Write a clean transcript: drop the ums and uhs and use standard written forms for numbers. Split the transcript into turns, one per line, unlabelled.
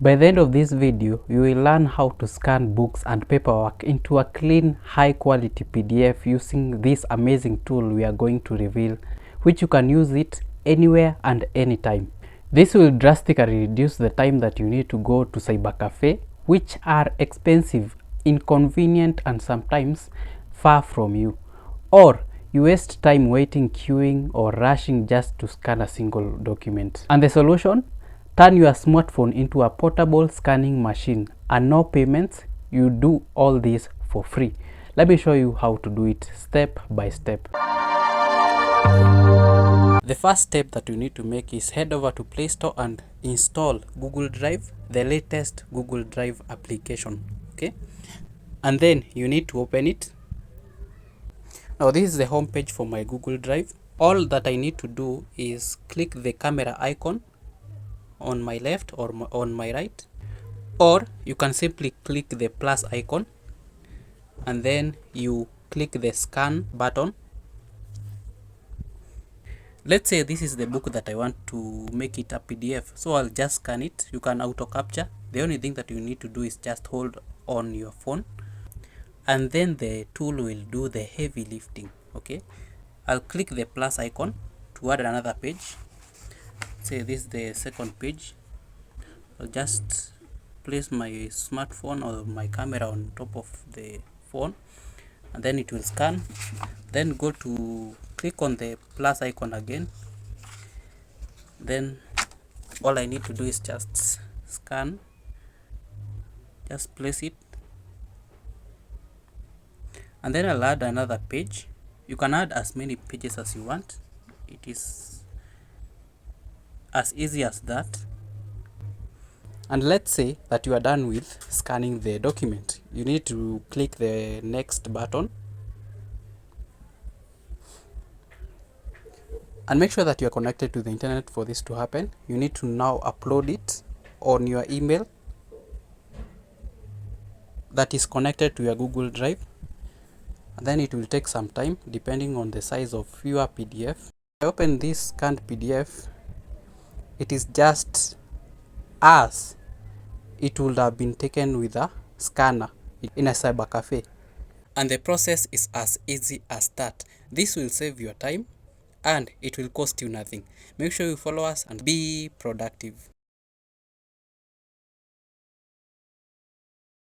By the end of this video, you will learn how to scan books and paperwork into a clean, high-quality PDF using this amazing tool we are going to reveal, which you can use it anywhere and anytime. This will drastically reduce the time that you need to go to cybercafe, which are expensive, inconvenient, and sometimes far from you. Or you waste time waiting, queuing, or rushing just to scan a single document. And the solution? Turn your smartphone into a portable scanning machine, and no payments. You do all this for free. Let me show you how to do it step by step. The first step that you need to make is head over to Play Store and install Google Drive, the latest Google Drive application. Okay, and then you need to open it. Now this is the home page for my Google Drive. All that I need to do is click the camera icon on my left or on my right, or you can simply click the plus icon and then you click the scan button. Let's say this is the book that I want to make it a PDF, so I'll just scan it. You can auto capture. The only thing that you need to do is just hold on your phone and then the tool will do the heavy lifting. Okay, I'll click the plus icon to add another page. Say this is the second page. I'll just place my smartphone or my camera on top of the phone and then it will scan. Then go to click on the plus icon again. Then all I need to do is just scan, just place it, and then I'll add another page. You can add as many pages as you want. It is as easy as that. And let's say that you are done with scanning the document. You need to click the next button and make sure that you are connected to the internet for this to happen. You need to now upload it on your email that is connected to your Google Drive, and then it will take some time depending on the size of your PDF. I open this scanned PDF. It is just as it would have been taken with a scanner in a cyber cafe, and the process is as easy as that. This will save your time and it will cost you nothing. Make sure you follow us and be productive.